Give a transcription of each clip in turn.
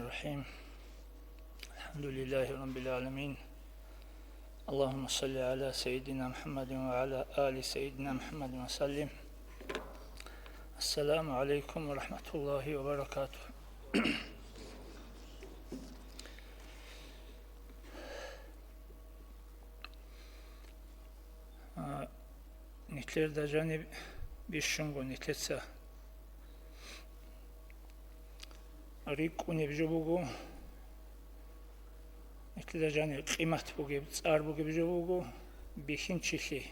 الرحيم. الحمد لله رب العالمين. اللهم صل على سيدنا محمد وعلى آل سيدنا محمد وسلم. السلام عليكم ورحمة الله وبركاته. Nitler de canı bir şungu nitletse Rik unibjubugu nitler de canı kıymat bu gibi tsar bu gibi jubugu bihin çili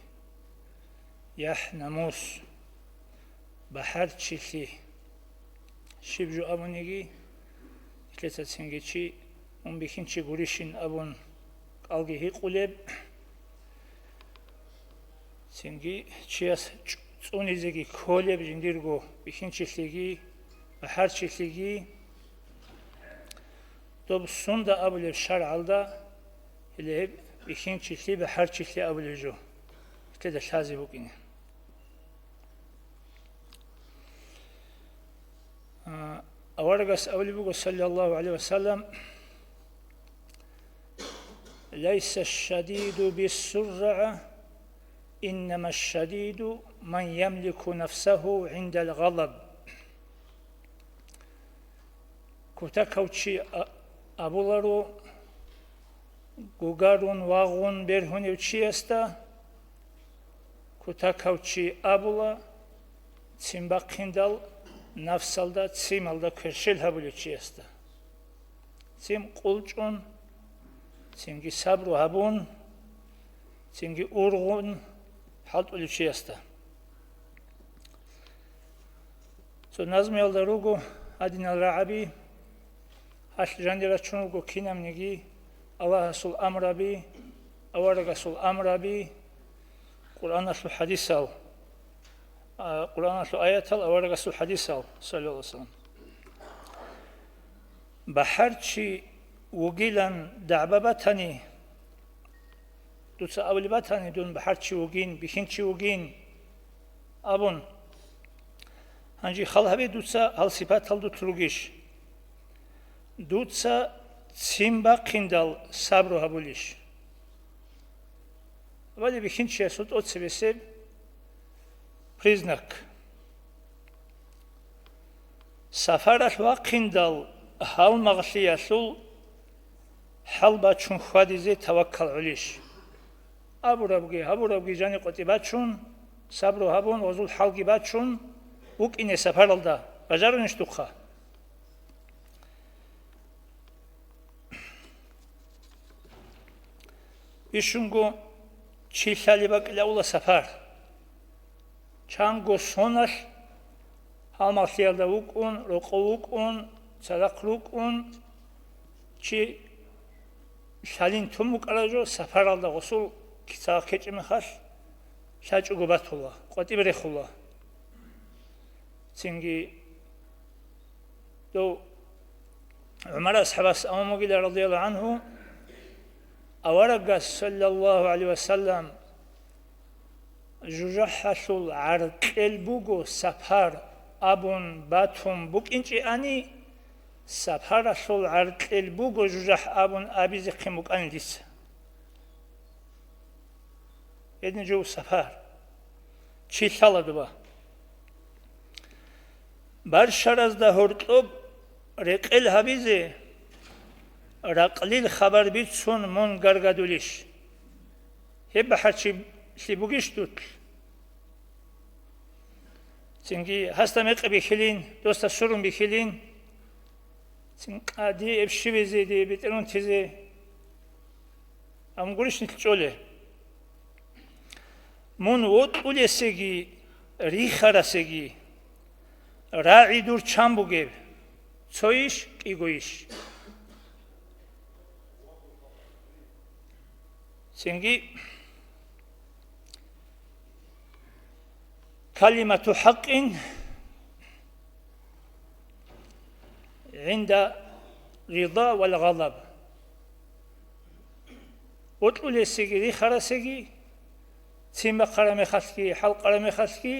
yah namus bahar çili şibju abunigi nitletse sengeçi bihin çi gurişin abun algihi kuleb Sengi çiyas çunizegi kolye bindirgo bihin çiftliği ve her çiftliği dobsunda abule şaralda ile bihin çiftliği ve her çiftliği abulejo. İşte de şazi bugün. Avargas avlibugo sallallahu aleyhi ve sellem leyse şadidu bis surra'a إنما الشديد من يملك نفسه عند الغضب كتاكوتشي أبولارو غوغارون واغون برهوني وشيستا كتاكوتشي أبولا تسمباقيندال نفسالدا تسمالدا كرشل هبولي وشيستا تسم قلچون تسمگي صبر هبون تسمگي أورغون halt ölçüyeste. So nazmi aldarugo adinal ra'abi haşjandira çunugo kinamnigi Allah sul amrabi awaraga sul amrabi Kur'an sul hadisal Kur'an sul ayatal awaraga sul hadisal sallallahu aleyhi ve sellem. Baharçi ugilan da'babatani Dutsa avlibatani dun baharçi ugin, bihinçi ugin, abun. Hangi halhabi dutsa hal sipat hal dutrugiş. Dutsa simba kindal sabru habuliş. Vali bihinçiye sud od sebeseb priznak. Safarat va kindal hal mağliyasul halba çun khadize tawakkal uliş. Aburabgi jani qoti bachun sabru habun ozul halgi bachun uk ine safaralda bajarun ishtuqa ishungo chilali bakla ula safar chango sonal halmasliyalda ukun roqukun salaqrukun chi shalin tumuk arajo safaralda gosul Kitsa keçimi xal, şaçugu batula, qoti berexula. Çünkü do Ömer ashabas amamogile radıyallahu anhu avaragas sallallahu aleyhi ve sellem jujahhasul arqel bugo safar abun batum buk inci ani safarasul arqel bugo jujah abun abizi qimuk anlis. Edince o sefer çiğsaladı ba. Barşarazda hortlub reqil habizi raqlil haber bitsun mun gargaduliş. Hep harçi bugiş tut. Çünkü hasta meqbi xilin, dosta sorun bi xilin. Çünkü adi evşivezi de bitirun tizi. Amguriş nitçole. Mun vot ulesegi rixarasegi ra'idur chambugev tsoish igoish Sengi kalimatu haqqin inda rida vel ghadab vot ulesegi rixarasegi Tsimba qaramekhaski, hal qaramekhaski,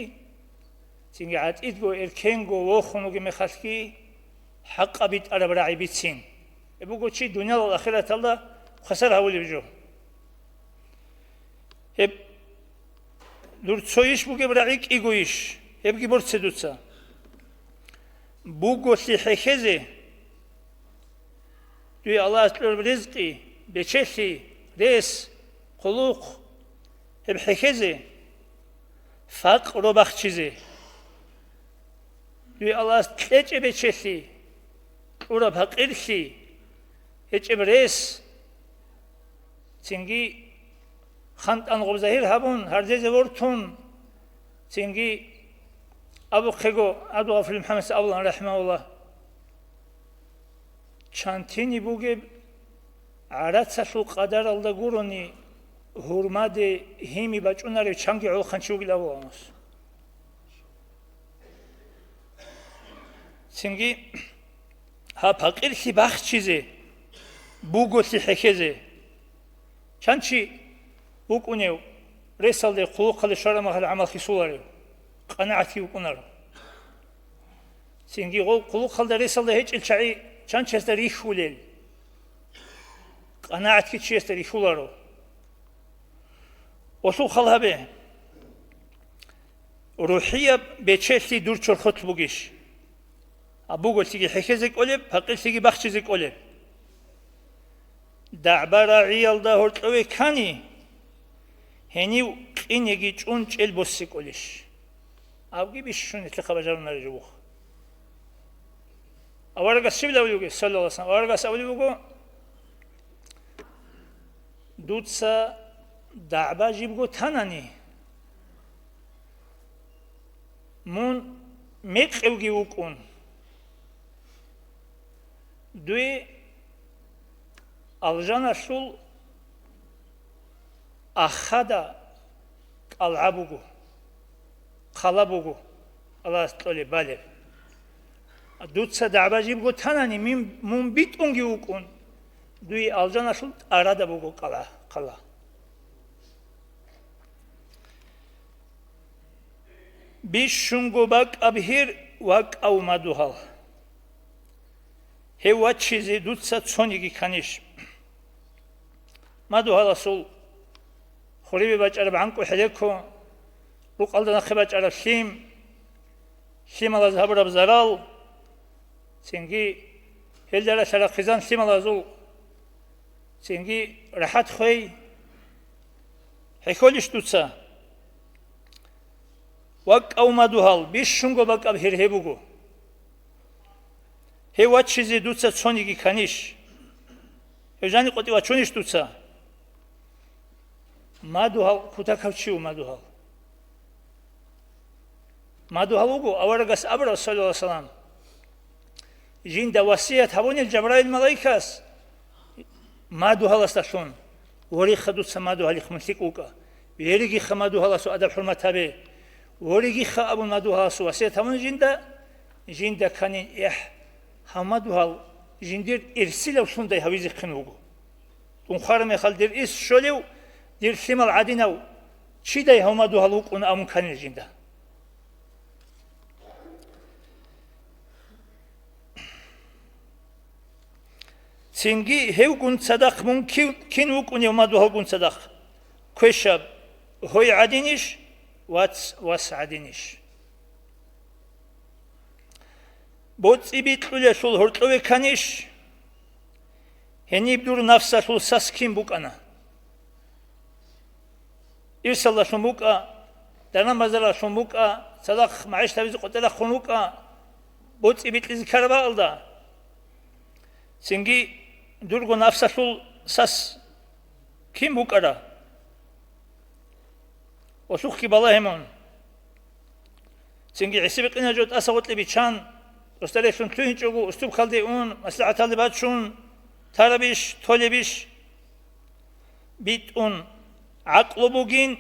tsingi at itgo erkengo wokhumugi mekhaski, حق بيت أرب راعي بيتسين يبقوا شيء دنيا والآخرة الله خسرها ولي بجو هب دور تسويش بوجي براعيك إيجويش يبقى برد سدوتسا بوجو سيحكزه دوي الله تلور برزقي بچشي ريس خلوق هب حكزه فقر رو بخشیزه دوی الله تلچ بچشی او را بقیرشی هیچ برس چنگی خانت انقب ظاهر هبون هر جزء ورتون چنگی ابو خگو ابو غفل محمد الله رحمه الله چانتینی بوگه عرات سلو قدر الله گورونی hurmade himi baçunare çangi olxançugi lavamos. Çünkü ha fakirsi baxçize bugosi hekeze çançi bukunev resalde quluq qali şaramahal amal xisulare qanaati bukunar. Çünkü quluq qalda resalde hiç ilçai çançesde rixulel qanaati çeste rixularo وشو خلها به روحية بتشلي دور شرخت بوجيش أبوه تيجي حكيزك قلب فقير تيجي بخشيزك قلب دعبرة عيال ده هرتوي كاني هنيو قين يجي تونج البوسك قلش أبغي بيشون يتلقى بجارنا نرجوه أورجع سبلا ويوجي صلى الله عليه وسلم أورجع سأولي بوجو دوتسا دعبا جيبغو تاناني مون ميقوغي وكون دوي الجانا شول أخدا قلعبوغو قلبوغو الله استولي بالي دوتسا دعبا جيبغو تاناني مون بيتونغي وكون دوي الجانا شول أرادا بوغو قلا bir şungo bak abhir vak avmaduhal. Heva çizi dutsa tsonigi kaniş. Maduhal asıl khuribi bacara banko heleko ruqalda khabacara shim ala zhabra bzaral çünkü heldara sara khizan shim ala zul çünkü rahat khoy hekolish dutsa وق أو مدوهال بيشونغو بق أبهر هبوغو هي واتشيزي دوتسا تسونيجي كانيش هجاني قطي واتشونيش دوتسا مدوهال كوتاكوتشيو مدوهال وغو أورغاس أبرا صلى الله عليه وسلم جين دا وسيات هبوني الجبرائيل ملايكاس مدوهال استشون وريخ دوتسا مدوهال خمسيكوكا ويريغي خمدوهال سو أدب حرمتها وريجي خاب مدوها سواسية تمن جندا كاني همدوها جندير إرسل وصون ده هويز خنوجو تنخرم يخل دير إس شلو دير شمال عدينو شي ده همدوها لوك أن أمون كان جندا سنجي هو كن صدق ممكن كن وكن يومدوها كن صدق كشاب هو عدينش واسعدينش بوتس بيتلو شول هرتلو كانيش هني بدور نفسه شول ساسكين بوكانا إرسال شموكا دنا مزرعة شموكا صدق معيش تبيز قتلا خنوكا بوتس بيتلو كربا alda سنجي دورغو نفسه شول ساس كين بوكارا وسوخي بالله سنجي عسبق إن جود أسوت لي بيشان استلفون تهين جوجو استوب خالدي أون مسلعة طالبات شون تربيش طالبيش بيت أون عقل بوجين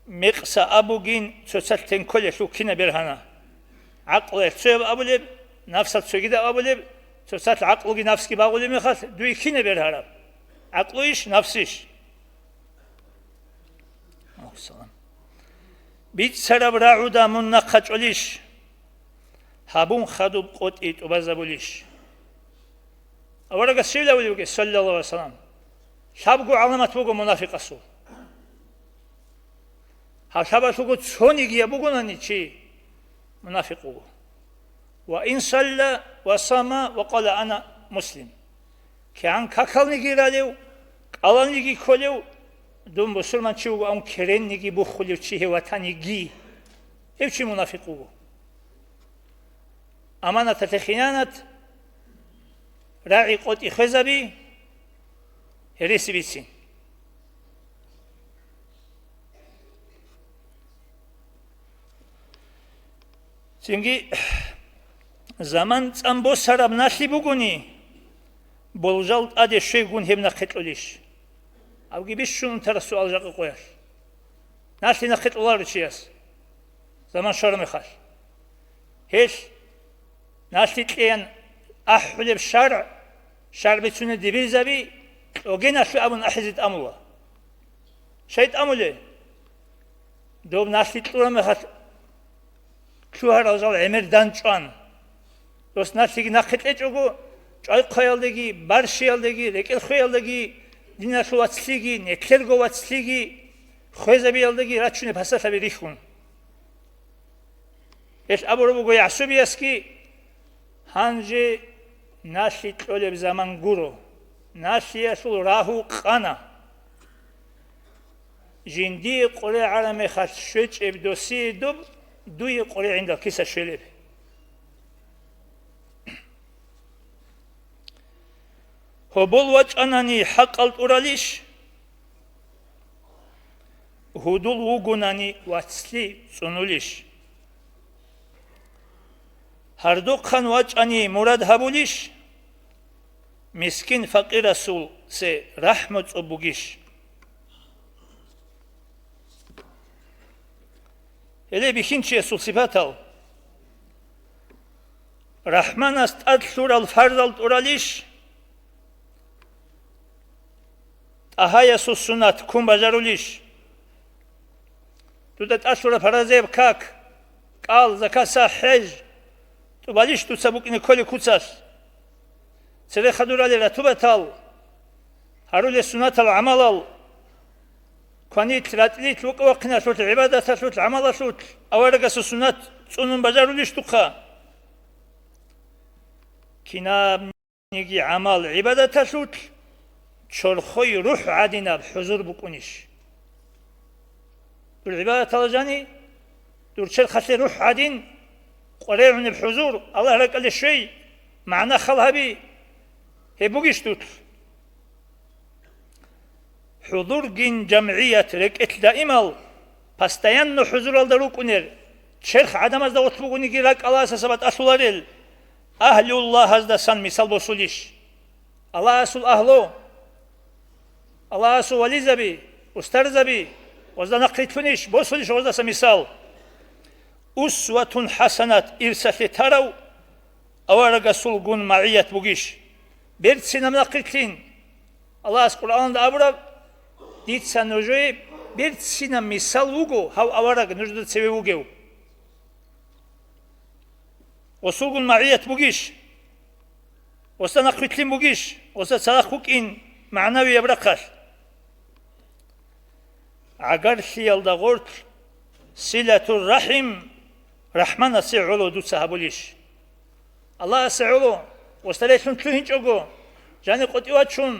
مقصى أبوجين سوساتين كل شو كنا برهنا عقل سوب أبولب نفس السجدة أبولب سوسات عقل جي نفس كي باقولي مخاط دوي كنا برهنا عقليش نفسيش السلام بيت سرب راعودا من نقش عليش habun khadub qotit ubazabulish awaraga silawuge sallallahu alaihi wasallam shabgu alamat bugo munafiqasu habshabasugo tsoni giya bugunani chi munafiqugo wa in salla wa sama wa qala ana muslim kyan kakalni giralev qalanni gi kolev dum musulman chiugo am kerenni gi bukhulu chi watani gi evchi munafiqugo amanat tekhinanat ra'i qoti khazabi heresibitsin Çünkü zaman zambo sarab nasli buguni bolcal ade şeygun hemna qetolish avgi biz şunun tarasu alacakı koyar nasli na qetolar içiyas zaman şarmı xal hiç nasli tleyen ahuleb şar bitune dibizabi o gena şu abun ahizit amula şeyt amule dob nasli tlurame xal Kuhar azal emirdan çan. Dostlar nakit çoğu çay koyaldagi, barşiyaldagi, rekel koyaldagi, dinashuvatsligi, neklergovatsligi, khoyzabiyaldagi raçune pasata berixun. Es aburu bu yasubiyaski hanje naşit öyle bir zaman guru. Naşiyasul rahu qana. Jindi qore alame khaşş ebdosi dub دوی قری عند کیسه شلیب هبول وچ انانی حق التورالیش هدول وگونانی واتسلی سنولیش هر دو خان وچ انی مراد هبولیش مسکین فقیر رسول سه رحمت ابوگیش Ele bikinci Resul sıfat al. Rahman astad sural farz al uraliş. Ahaya sus sunat kum bazaruliş. Tudat asura parazev kak. Kal zakasa hej. Tu baliş tu sabukini koli kutsas. Sere khadurali ratubat al. Harule sunat al amal al. Kanit ratlit وقنا صوت العبادة صوت العمل صوت أورق السنات صنون بجارو ليش تقى كنا نيجي عمل عبادة صوت شرخي روح عادنا بحضور بكونش دور عبادة الجاني دور شرخة روح عادين قريعون بحضور الله لك قال الشيء معنا خلها بي هي بوجيش توت حضور جن جمعية ركعت دائما باستيان حضور الدروك ونر شرخ عدم از دوت بقولي كيراك الله سبت أصولارل أهل الله هذا سن مثال بسوليش الله أصول أهله الله أصول ولي زبي أستر زبي وزدا نقيت فنيش بسوليش وزدا سمثال أسوة حسنة إرسال ترو أورق سلقون معية بقيش بيرت سينما نقيتين الله أصول القرآن ده أبرا Dit sanoje bir sina misal ugo hav avarak nujda seve ugeu. Osulgun ma'iyat bugish. Osana qitlim bugish. Osa salakuk in ma'navi yabraqas. Agar siyalda gort silatur rahim rahmana si'ulu du sahabulish. Allah si'ulu ostalesun tuhinch ugo. Jani qotiwachun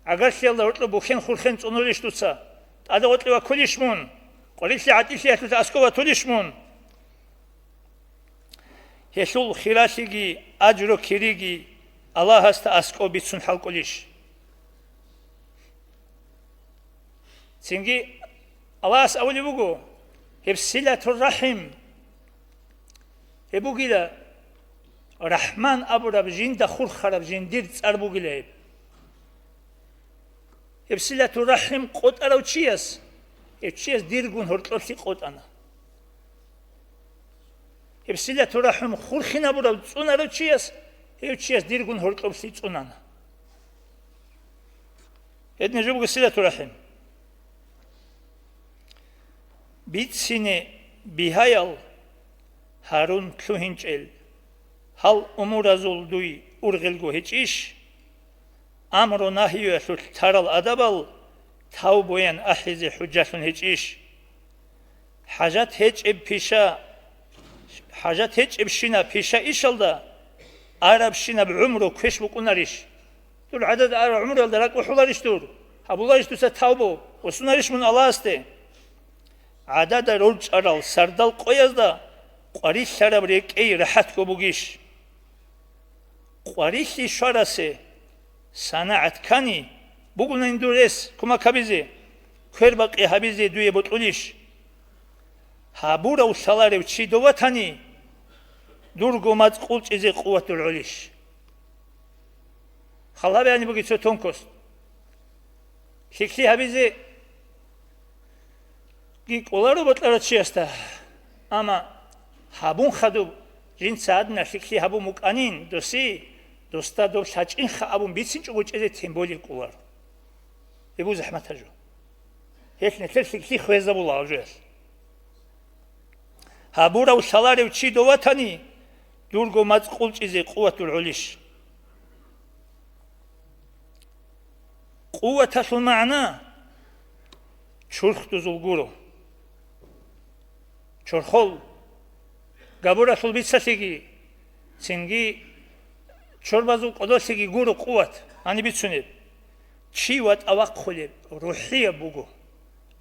Agar siyalda ortlu bukhen khulkhen tsunulish tutsa, ada ortlu wa kulishmun, qolishli atishli atuta askova tulishmun. Hesul khirashigi, ajro kirigi, Allah hasta asko bitsun halkulish. Çünkü Allah as avli bugu, hep silatur rahim, hebu gila, Rahman abu rab jinda khul kharab jindir tsar bugila hep. Epsilatur rahim qotara uchias. Uchias dirgun hortlosi qotana. Epsilatur rahim khurkhina bura tsunar uchias. Uchias dirgun hortlosi tsunana. Edne jobu silatur rahim. Bitsine bihayal Harun tluhinchel هل أمورازول دوي أرغلغو هيتش أمر نهي ترى الأدبل توبين أحيز حجة هيتش حاجات هيتش بيشا حاجات هيتش بشينا بيشا إيشالدا عرب شينا بعمره كيش بقناريش دول عدد عرب عمره لدرك وحولاريش دور هبولاريش دوسا توبو وسناريش من الله استي عدد رولج أرال سردال قويزدا قريش سرب ريك أي رحت كبوغيش قريشي شارسي صناعت كاني بقولنا اندوريس كما كبيزي كير باقي هبيزي دوية بطوليش هابورا وصالاري وشي دواتاني دورغو مات قولش ازي قوة العليش خلا بياني بقي تسو تونكوس شكلي هبيزي گیک اولارو بطلارد چی است؟ اما هابون خدو جین ساعت نشکلی هابون مکانین دوستا دو شاچین خابون بیشتر چوچ از تیمبولیک اولار. یبو زحمت هجو. هیچ نتر شکلی خویزه بولا وجود. هابورا و سالاری و چی دواتانی دورگو مدخول چیزی قوت العلیش. قوتش المعنى چرخ دوزلگورو. چرخول گابورا سلبیساتیگی سنگی چربازو قداسیگی گورو قوت آنی بیتونید چی وات آواق خلب روحیه بگو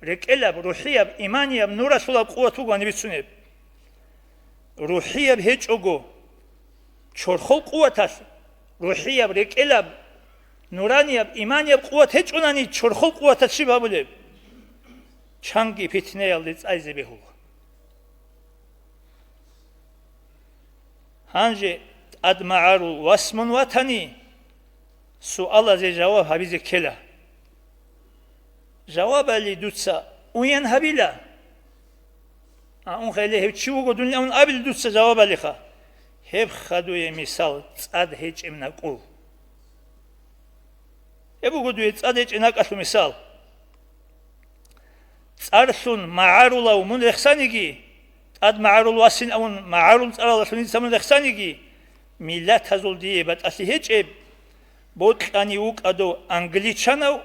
رکلب روحیه ایمانیه نورا سلاب قوت بگو آنی بیتونید روحیه هیچ اوگو چرخول قوت هست روحیه رکلب نورانیه ایمانیه قوت هیچ اونانی چرخول قوت هست چی بابوله چانگی پیتنه یالدیت ایزه بهو هنجه ادمعارو واسمون وطنی سؤال از جواب هبیز کلا جواب علی دوتسا اون هبیلا اون خیلی هب چی وگو دنیا اون ابل دوتسا جواب علی خا هب خدوی مثال صد هیچ امناقو هبو گدوی صد هیچ امناقو مثال صارسون معارولا و من رخصانیگی اد معارول واسين أو معارول ترى لسنين سمن دخسانيجي ملات هزول ديه بات أسيهج إب بود أني وك أدو أنجليشانو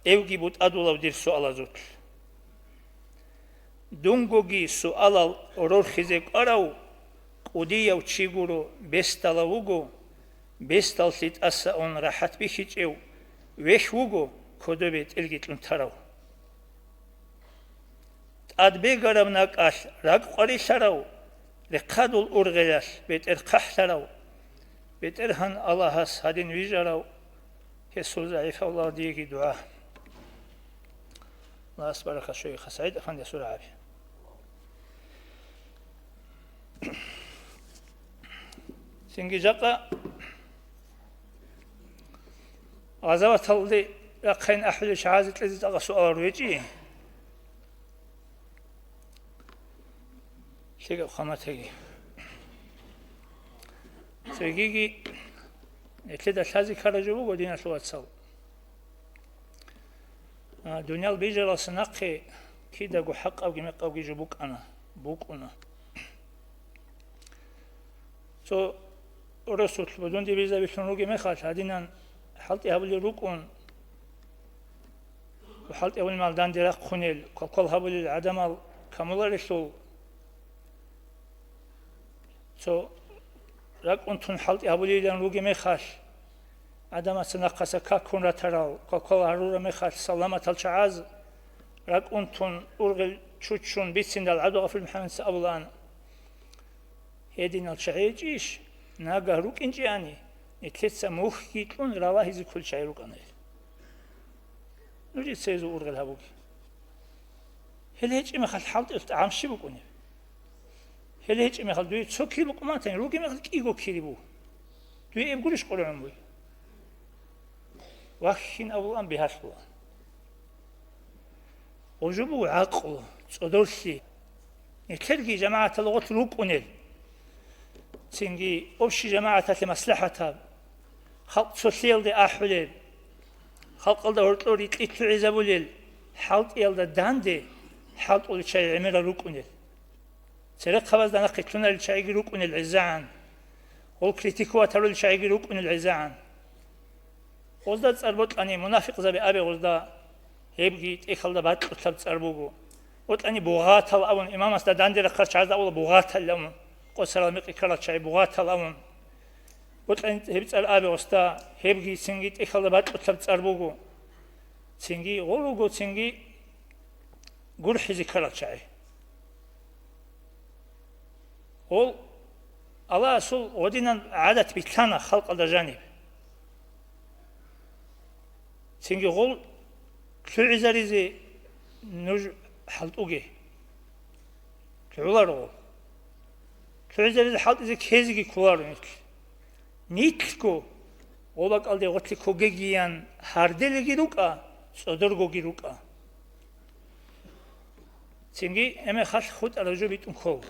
إوجي بود أدو لو دير سؤال زوج دونغوجي سؤال أورور خزيك أراو قدية وتشيغورو بستالوغو بستال سيت أسا أون راحت بيشيج إو ويشوغو كودو بيت إلجيت لنتراو أدبيغرم ناقاش راق قري سراو لقادو الأرغلاش بيت إرقاح سراو بيت إرهن الله سادين ويجراو يسوع زعيف الله ديكي دعاء الله أسبارك الشيخ سعيد أفند يسوع عافية سنجي جاقا غزوة الله رقين أحلي شعازة لذي تغى سؤال رويجي شيء خامتهجي سيجي كده شازي خرجوا ودينا شو تصل دنيا البيجر السناقي كده جو حق أو جميع أو جي بوك أنا سو رسول بدون دي بيزا بيشون روجي مخاش هادينا حالتي هبلي روكون وحالتي أول مالدان دراق خنيل كل هبلي العدم كمل رسول سو رق أنتون حالت أبولي لان روجي مخاش عدم سنقص كاكون رتراو كل هرور مخاش سلامة الشعاز رق أنتون أرغل شوتشون بيتسند العدو في المحمد سأولان هدين الشعيجيش ناقه روك إنجياني نتلتسا موخ يتلون رواه زي كل شيء روك أنا نريد سيزو أرغل هبوك هل هيك مخاش حالت عامشي بكوني هل هيك مخال دوي تسوكي بقماتين روكي مخال كيغو كيريبو دوي ابقولش قرعن بوي وخين أولان بهاشلو وجبو عاقو تصدرسي يتلقي جماعة اللغة روكونيل تنجي أبشي جماعة لمصلحتها خلق سوسيال دي أحوليل خلق الدا هرطلور يتلتو عزابوليل حالت يالدا داندي حالت أولي شاي عميرا روكونيل سرق خبز دانا قتلنا للشايق روكون العزان ол критикуа тарул шайги рукун العزان озда царботани мунафиқ забе абе озда ебги экалда бат утаб царбугу отани бугатал авун имамас да дандера қарчазда ол бугатал лам қосалами қикала чай бугатал авун отани еб цар абе оста ебги синги экалда бат утаб царбугу синги олугу синги гурхизи кала чай ол Allah Resul odinen adet bitlana halk alacağını. Çünkü ol kü'izerizi nuj halt uge. Kü'ular ol. Kü'izerizi halt izi kezgi kular ünk. Nitko olak alde otli koge giyen hardele giruka, sodurgo giruka. Çünkü eme khas khut araju bitun kol.